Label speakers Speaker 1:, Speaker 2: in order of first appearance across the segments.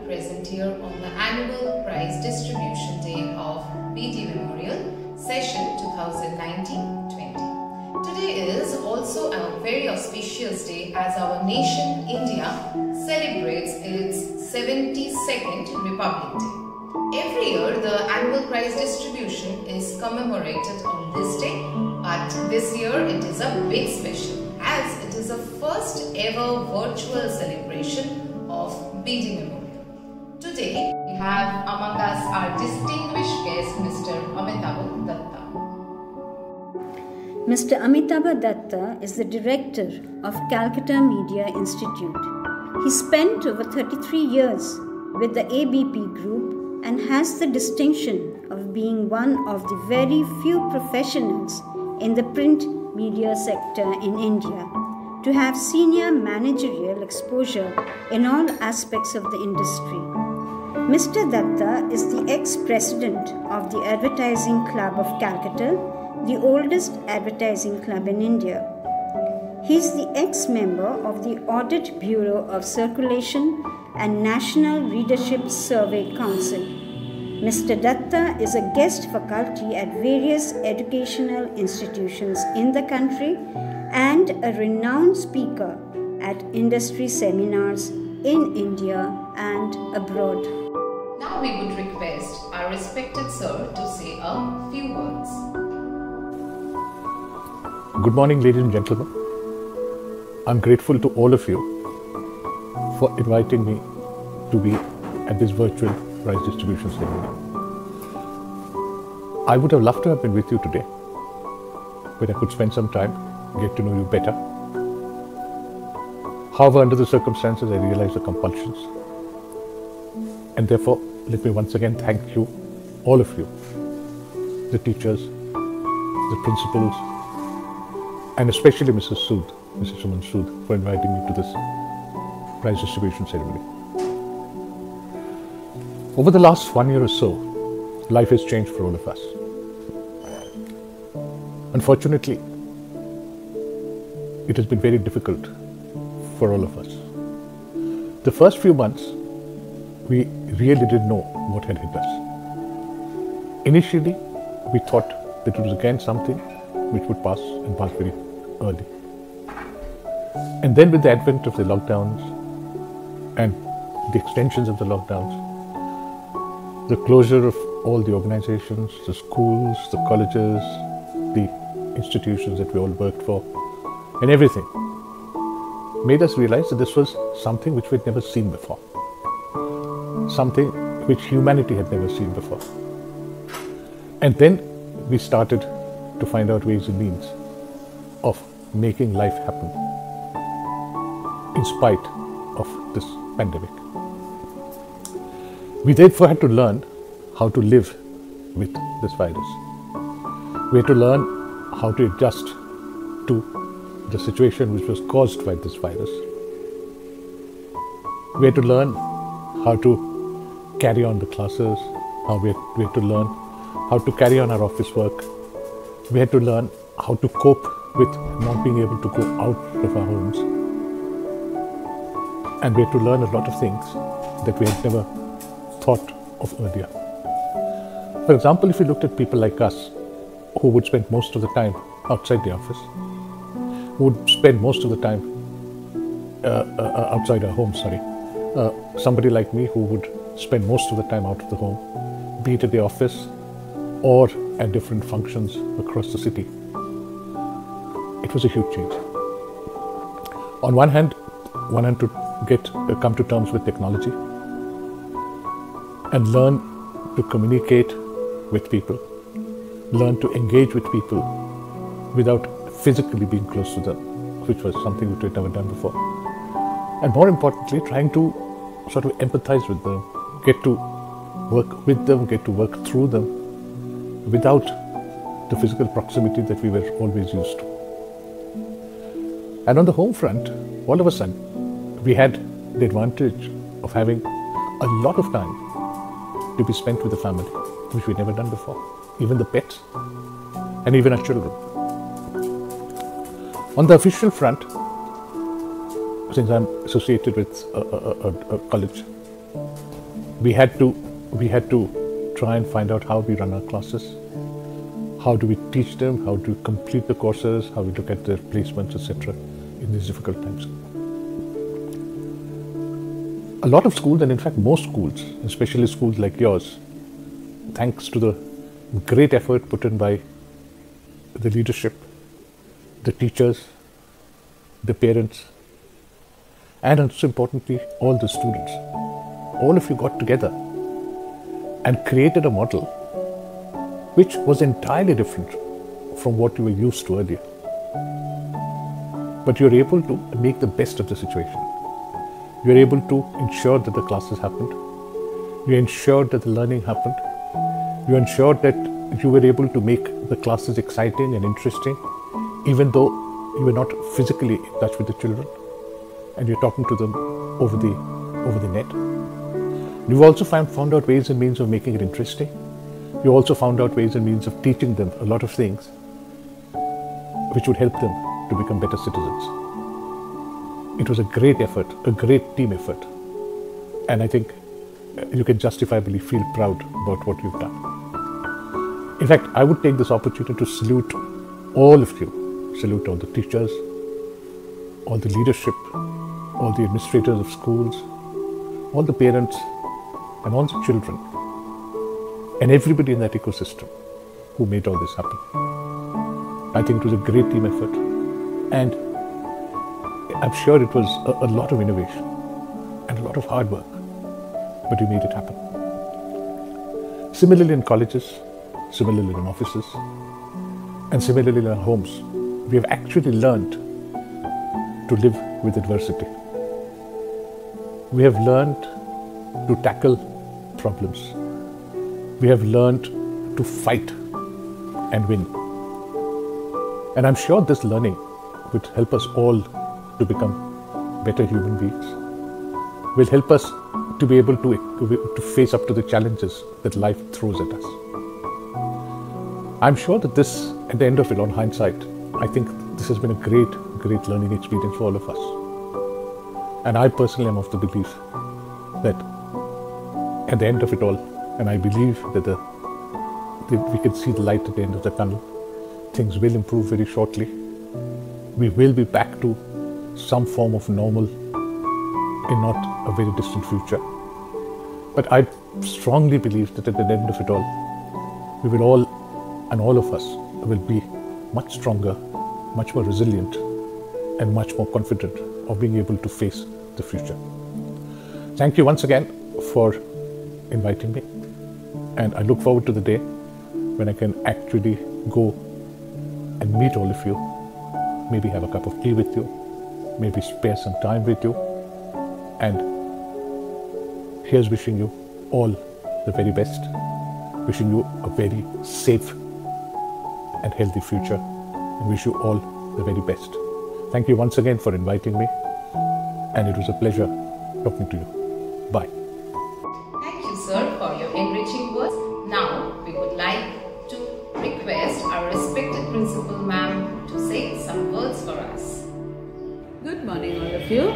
Speaker 1: present here on the annual prize distribution day of BT Memorial Session 2019-20. Today is also a very auspicious day as our nation, India, celebrates its 72nd Republic Day. Every year, the annual prize distribution is commemorated on this day, but this year it is a big special as it is the first ever virtual celebration of BT Memorial. Today, we have among us our distinguished guest, Mr. Amitabh Datta.
Speaker 2: Mr. Amitabh Datta is the director of Calcutta Media Institute. He spent over 33 years with the ABP Group and has the distinction of being one of the very few professionals in the print media sector in India to have senior managerial exposure in all aspects of the industry. Mr. Datta is the ex-president of the Advertising Club of Calcutta, the oldest advertising club in India. He is the ex-member of the Audit Bureau of Circulation and National Readership Survey Council. Mr. Datta is a guest faculty at various educational institutions in the country and a renowned speaker at industry seminars in India and abroad.
Speaker 1: Now we would request our respected sir to say a few words.
Speaker 3: Good morning, ladies and gentlemen. I'm grateful to all of you for inviting me to be at this virtual prize distribution ceremony. I would have loved to have been with you today, but I could spend some time, get to know you better. However, under the circumstances, I realize the compulsions. And therefore, let me once again thank you, all of you, the teachers, the principals, and especially Mrs. Suman Sood, for inviting me to this prize distribution ceremony. Over the last 1 year or so, life has changed for all of us. Unfortunately, it has been very difficult for all of us. The first few months, we really didn't know what had hit us. Initially, we thought that it was again something which would pass and pass very early. And then with the advent of the lockdowns and the extensions of the lockdowns, the closure of all the organizations, the schools, the colleges, the institutions that we all worked for, and everything, made us realize that this was something which we had never seen before. Something which humanity had never seen before. And then we started to find out ways and means of making life happen in spite of this pandemic. We therefore had to learn how to live with this virus. We had to learn how to adjust to the situation which was caused by this virus. We had to learn how to carry on the classes, we had to learn how to carry on our office work. We had to learn how to cope with not being able to go out of our homes. And we had to learn a lot of things that we had never thought of earlier. For example, if you looked at people like us who would spend most of the time outside the office, who would spend most of the time outside our home, somebody like me who would spend most of the time out of the home, be it at the office or at different functions across the city. It was a huge change. On one hand to come to terms with technology and learn to communicate with people, learn to engage with people without physically being close to them, which was something which we had never done before. And more importantly, trying to sort of empathize with them, get to work with them, get to work through them without the physical proximity that we were always used to. And on the home front, all of a sudden, we had the advantage of having a lot of time to be spent with the family, which we'd never done before, even the pets and even our children. On the official front, since I'm associated with a college, We had to try and find out how we run our classes, how do we teach them, how do we complete the courses, how we look at their placements, etc. in these difficult times. A lot of schools, and in fact most schools, especially schools like yours, thanks to the great effort put in by the leadership, the teachers, the parents, and also importantly, all the students, all of you got together and created a model which was entirely different from what you were used to earlier. But you're able to make the best of the situation. You're able to ensure that the classes happened. You ensured that the learning happened. You ensured that you were able to make the classes exciting and interesting, even though you were not physically in touch with the children and you're talking to them over the net. You've also found out ways and means of making it interesting. You also found out ways and means of teaching them a lot of things which would help them to become better citizens. It was a great effort, a great team effort. And I think you can justifiably feel proud about what you've done. In fact, I would take this opportunity to salute all of you, salute all the teachers, all the leadership, all the administrators of schools, all the parents, and all the children, and everybody in that ecosystem who made all this happen. I think it was a great team effort, and I'm sure it was a lot of innovation and a lot of hard work, but you made it happen. Similarly in colleges, similarly in offices, and similarly in our homes, we have actually learned to live with adversity. We have learned to tackle problems. We have learned to fight and win. And I'm sure this learning would help us all to become better human beings, will help us to be able to face up to the challenges that life throws at us. I'm sure that this, at the end of it, on hindsight, I think this has been a great learning experience for all of us. And I personally am of the belief that at the end of it all, and I believe that we can see the light at the end of the tunnel, things will improve very shortly. We will be back to some form of normal in not a very distant future. But I strongly believe that at the end of it all, we will all of us will be much stronger, much more resilient, and much more confident of being able to face the future. Thank you once again for inviting me, and I look forward to the day when I can actually go and meet all of you, maybe have a cup of tea with you, maybe spare some time with you, and here's wishing you all the very best, wishing you a very safe and healthy future, and wish you all the very best. Thank you once again for inviting me, and it was a pleasure talking to you. Bye.
Speaker 1: Thank you, sir, for your enriching words. Now, we would like to request our respected principal ma'am to say some words for us.
Speaker 4: Good morning, all of you.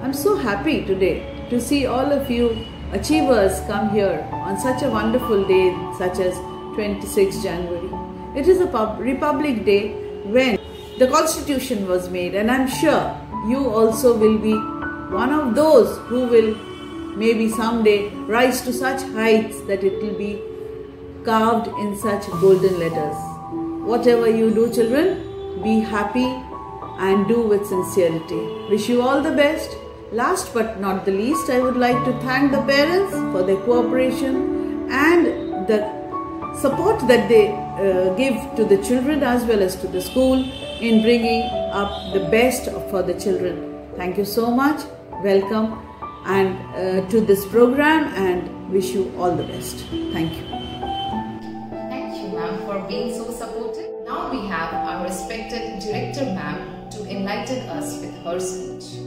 Speaker 4: I'm so happy today to see all of you achievers come here on such a wonderful day such as 26 January. It is a Republic Day when the Constitution was made, and I'm sure you also will be one of those who will maybe someday rise to such heights that it will be carved in such golden letters. Whatever you do, children, be happy and do with sincerity. Wish you all the best. Last but not the least, I would like to thank the parents for their cooperation and the support that they give to the children as well as to the school in bringing up the best for the children. Thank you so much. Welcome and to this program, and wish you all the best. Thank you.
Speaker 1: Thank you, ma'am, for being so supportive. Now we have our respected director, ma'am, to enlighten us with her speech.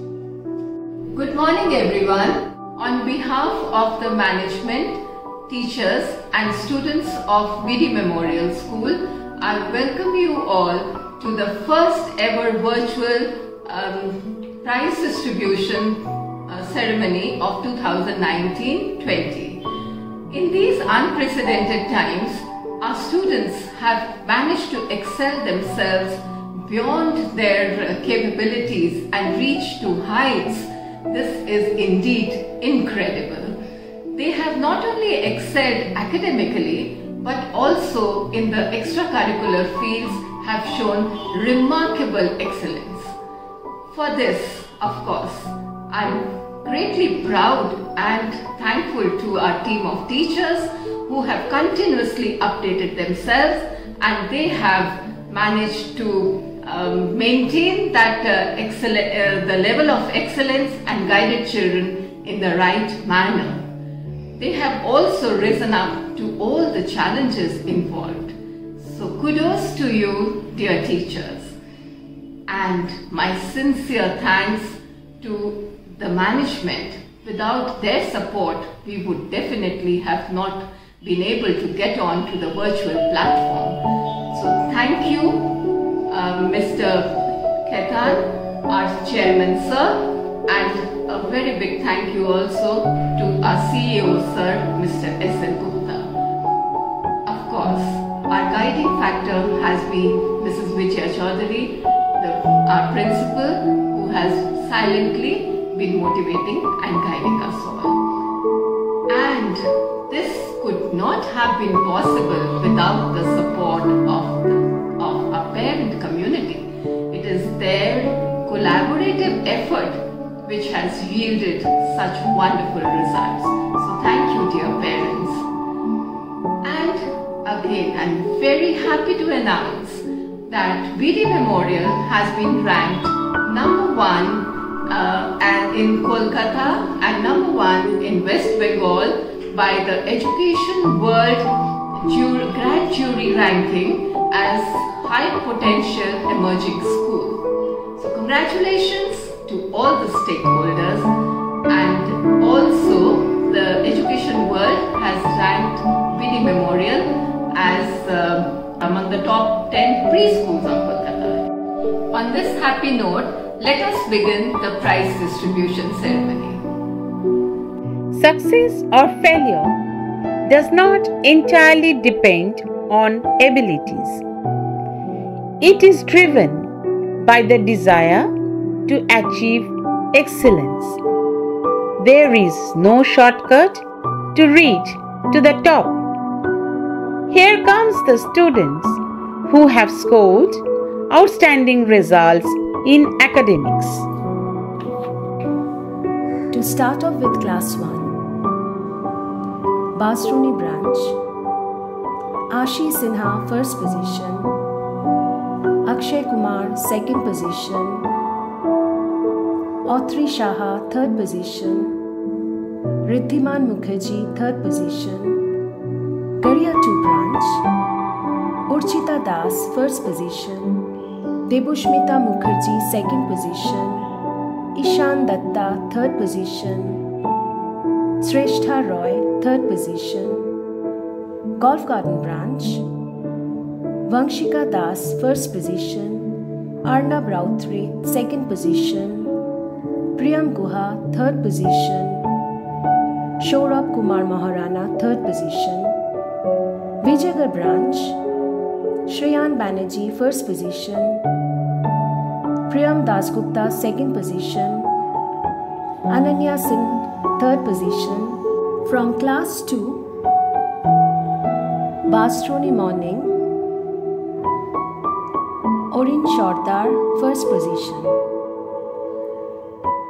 Speaker 5: Good morning, everyone. On behalf of the management, teachers and students of VD Memorial School, I welcome you all to the first ever virtual prize distribution ceremony of 2019-20. In these unprecedented times, our students have managed to excel themselves beyond their capabilities and reach to heights. This is indeed incredible. They have not only excelled academically, but also in the extracurricular fields have shown remarkable excellence. For this, of course, I'm greatly proud and thankful to our team of teachers who have continuously updated themselves, and they have managed to maintain that the level of excellence and guided children in the right manner. They have also risen up to all the challenges involved. So kudos to you, dear teachers. And my sincere thanks to the management. Without their support, we would definitely have not been able to get on to the virtual platform. So thank you, Mr. Khaitan, our chairman, sir, and a very big thank you also to our CEO, sir, Mr. S.N. Gupta. Of course, our guiding factor has been Mrs. Vijaya Chaudhary, our principal, who has silently been motivating and guiding us all. And this could not have been possible without the support of our parent community. It is their collaborative effort which has yielded such wonderful results. So thank you, dear parents. And again, I'm very happy to announce that VD Memorial has been ranked #1 in Kolkata and #1 in West Bengal by the Education World Grand Jury ranking as High Potential Emerging School. So congratulations to all the stakeholders, and also the Education World has ranked VD Memorial as among the top 10 preschools of Kolkata. On this happy note, let us begin the prize distribution ceremony.
Speaker 6: Success or failure does not entirely depend on abilities. It is driven by the desire to achieve excellence. There is no shortcut to reach to the top. Here comes the students who have scored outstanding results in academics.
Speaker 7: To start off with class 1, Basruni branch, Ashi Sinha first position, Akshay Kumar second position, Autri Shaha third position, Riddhiman Mukherjee third position, Garia 2 branch, Urchita Das first position, Debushmita Mukherjee second position, Ishan Datta third position, Sreshtha Roy third position. Golf Garden branch, Vanshika Das first position, Arnab Rautre second position, Priyam Guha third position, Shorab Kumar Maharana third position. Vijaygarh branch, Shreyan Banerjee first position, Priyam Dasgupta second position, Ananya Singh third position. From class 2, Basroni Morning, Orin Shordar first position,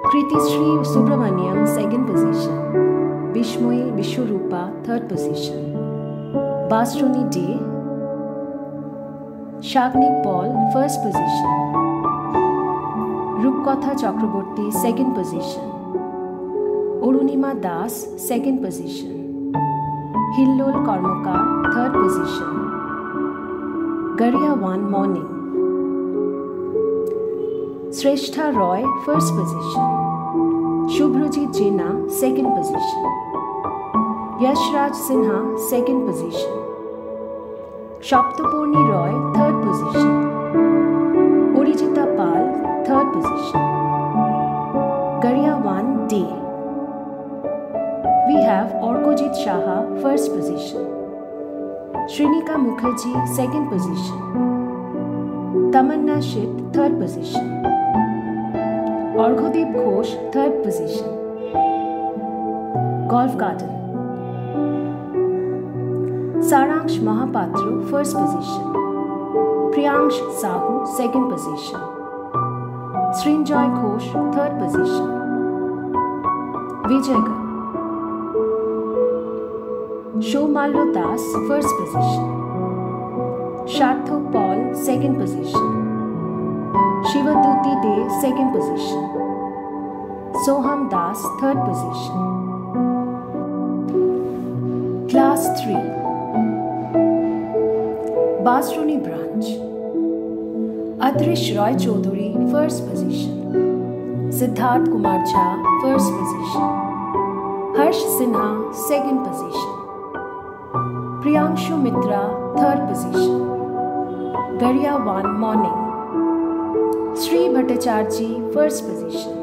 Speaker 7: Kritishree Subramaniam second position, Bishmoy Vishwarupa third position. Basroni Day, Shagnik Paul first position, Rupkotha Chakraborty second position, Orunima Das second position, Hillol Karmakar third position, Garia 1 Morning, Sreshtha Roy first position, Shubhrojit Jena second position, Yashraj Sinha second position, Shaptapurni Roy third position, Urijita Pal third position, Garia 1 Day Shaha, first position. Shrinika Mukherjee, second position. Tamanna Shit, third position. Arghodeep Ghosh, third position. Golf Garden. Saransh Mahapatru, first position. Priyansh Sahu, second position. Srinjoy Ghosh, third position. Vijaygarh. Shomallo Das, first position. Sharthok Paul, second position. Shivaduti De, second position. Soham Das, third position. Class 3. Basruni branch. Adrish Roy Chaudhary, first position. Siddharth Kumar Jha, first position. Harsh Sinha, second position. Priyanshu Mitra, third position. Garyawan Morning. Sri Bhattacharjee, first position.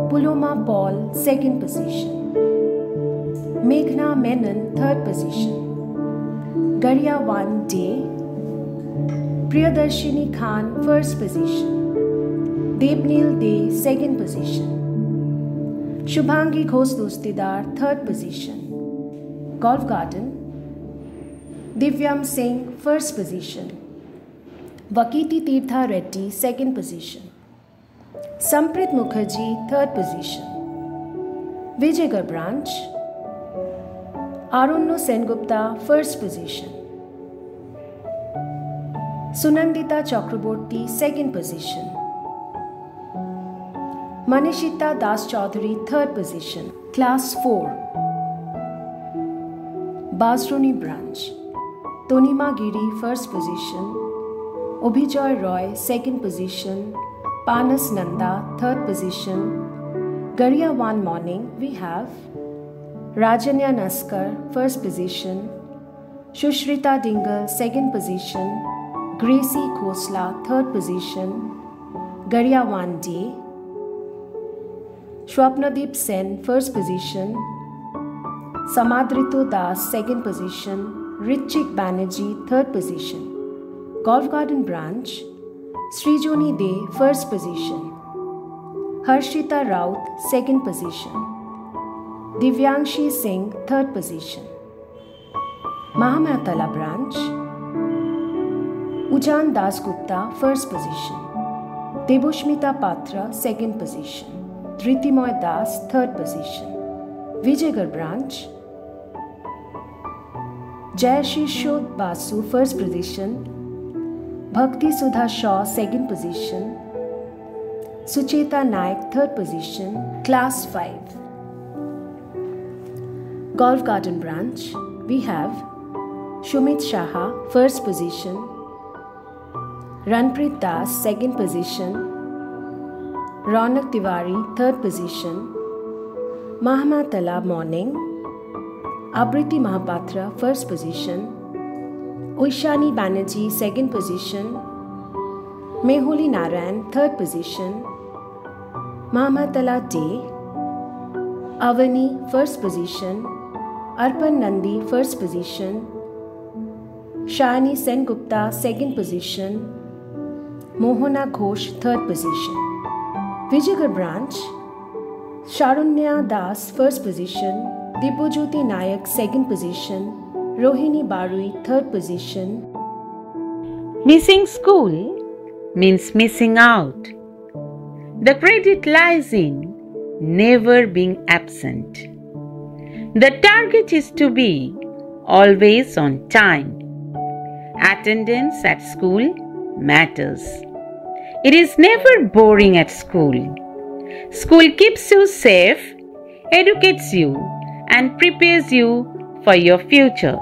Speaker 7: Puloma Paul, second position. Meghna Menon, third position. Garyawan Day. Priyadarshini Khan, first position. Debneel Day, second position. Shubhangi Ghosh Dostidar, third position. Golf Garden. Divyam Singh, first position. Vakiti Tirtha Reddy, second position. Samprit Mukherjee, third position. Vijaygarh branch. Arunno Sengupta, first position. Sunandita Chakraborty, second position. Manishita Das Chaudhary, third position. Class 4. Basruni branch. Tonima Giri, first position. Obhijoy Roy, second position. Panas Nanda, third position. Garyawan Morning, we have Rajanya Naskar, first position. Shushrita Dingle, second position. Gracie Khosla, third position. Garyawan Day. Shwapnadeep Sen, first position. Samadrito Das, second position. Richik Banerjee, third position. Golf Garden branch. Srijoni De, first position. Harshita Raut, second position. Divyangshi Singh, third position. Mahamatala branch. Ujan Das Gupta, first position. Deboshmita Patra, second position. Dritimoy Das, third position. Vijaygarh branch. Jayashishod Basu, first position. Bhakti Sudha Shaw, second position. Sucheta Naik, third position. Class 5. Golf Garden branch. We have Shumit Shaha, first position. Ranpreet Das, second position. Raunak Tiwari, third position. Mahamatala Morning. Abriti Mahapatra, first position. Oishani Banerjee, second position. Mehuli Narayan, third position. Mahamatala Day. Avani, first position. Arpan Nandi, first position. Shani Sengupta, second position. Mohana Ghosh, third position. Vijaygarh branch. Sharunya Das, first position. Dipojyoti Nayak, second position. Rohini Barui, third position.
Speaker 6: Missing school means missing out. The credit lies in never being absent. The target is to be always on time. Attendance at school matters. It is never boring at school. School keeps you safe, educates you, and prepares you for your future.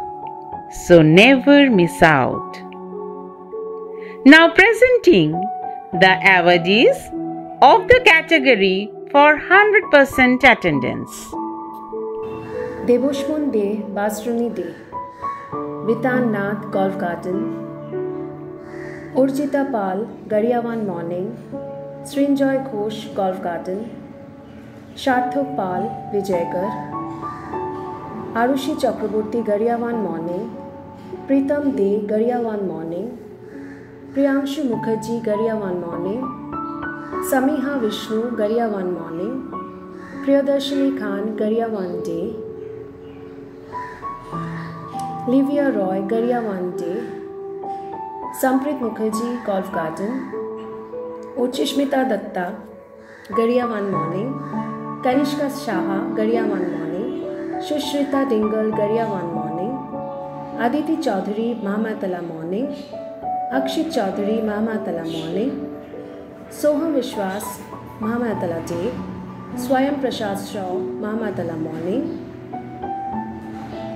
Speaker 6: So never miss out. Now presenting the awardees of the category for 100% attendance.
Speaker 7: Deboshmon De, Basruni De. Bitan Nath, Golf Garden. Urjita Pal, Garyawan Morning. Srinjoy Ghosh, Golf Garden. Sharthok Pal, Vijaygarh. Arushi Chakraborty, Garyawan morning. Pritam De, Garyawan morning. Priyanshu Mukherjee, Garyawan morning. Samiha Vishnu, Garyawan morning. Priyadarshini Khan, Garyawan day. Livia Roy, Garyawan day. Samprit Mukherjee, Golf Garden. Uchishmita Datta, Garyawan morning. Kanishka Shaha, Garyawan morning. Shushrita Dingle, Garyawan morning. Aditi Chaudhary, Mahamatala morning. Akshit Chaudhary, Mahamatala morning. Soham Vishwas, Mahamatala day. Swayam Prashad Shaw, Mahamatala morning.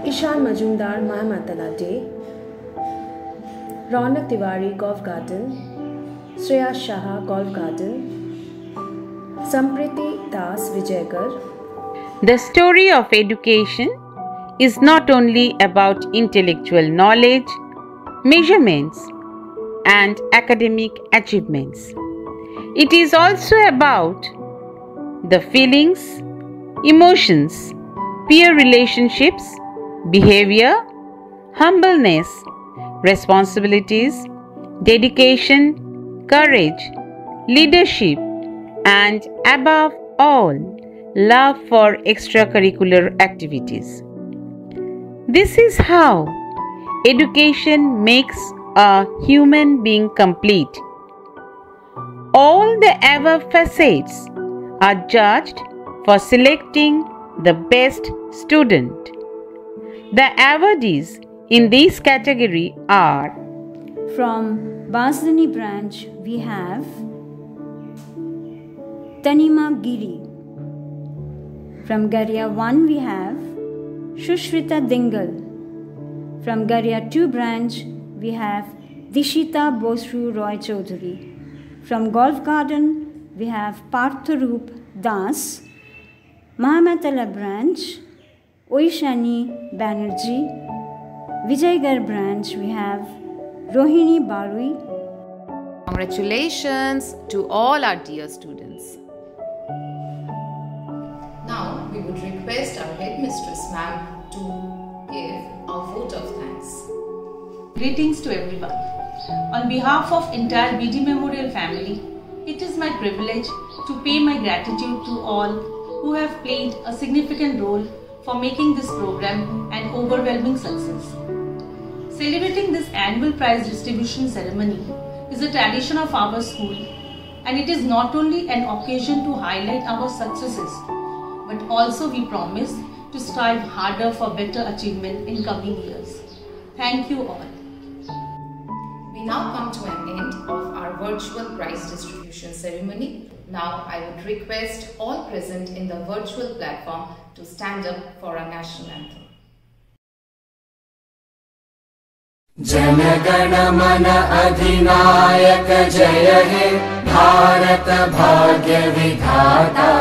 Speaker 7: Ishan Majumdar, Mahamatala day. Raunak Tiwari, Golf Garden. Shreya Shah, Golf Garden. Sampriti Das, Vijaygarh.
Speaker 6: The story of education is not only about intellectual knowledge, measurements, and academic achievements. It is also about the feelings, emotions, peer relationships, behavior, humbleness, responsibilities, dedication, courage, leadership, and above all, love for extracurricular activities. This is how education makes a human being complete. All the above facets are judged for selecting the best student. The awardees in this category are:
Speaker 2: from Basdani branch we have Tanima Giri. From Garya 1 we have Shushrita Dingle. From Garya 2 branch we have Dishita Bosru Roy Chaudhary. From Golf Garden we have Partharup Das. Mahamatala branch Oishani Banerjee. Vijaygarh branch we have Rohini Barui.
Speaker 1: Congratulations to all our dear students. Now we would request our headmistress ma'am to give a vote of thanks.
Speaker 8: Greetings to everyone. On behalf of entire BD Memorial family, it is my privilege to pay my gratitude to all who have played a significant role for making this program an overwhelming success. Celebrating this annual prize distribution ceremony is a tradition of our school, and it is not only an occasion to highlight our successes, but also we promise to strive harder for better achievement in coming years. Thank you all.
Speaker 1: We now come to an end of our virtual prize distribution ceremony. Now I would request all present in the virtual platform to stand up for our national anthem.
Speaker 9: जनगण मन अधिनायक जय हे भारत भाग्य विधाता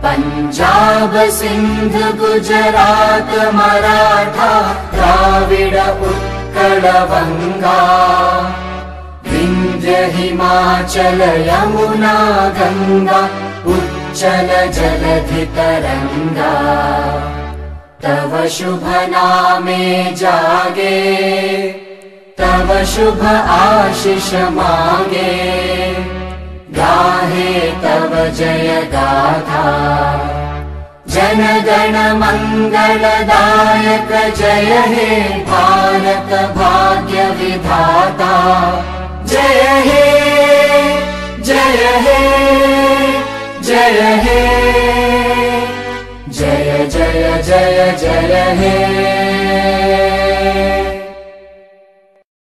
Speaker 9: पंजाब सिंध गुजरात मराठा द्राविड़ उत्कल बंगा विंध्य हिमाचल यमुना गंगा उच्चल जलधि तरंगा तव शुभ नामे जागे तव शुभ आशीष मांगे गाहे तव जय गाथा जन गण मंगलदायक जय हे भारत भाग्य विधाता जय हे जय हे जय हे जय जय जय जय हे।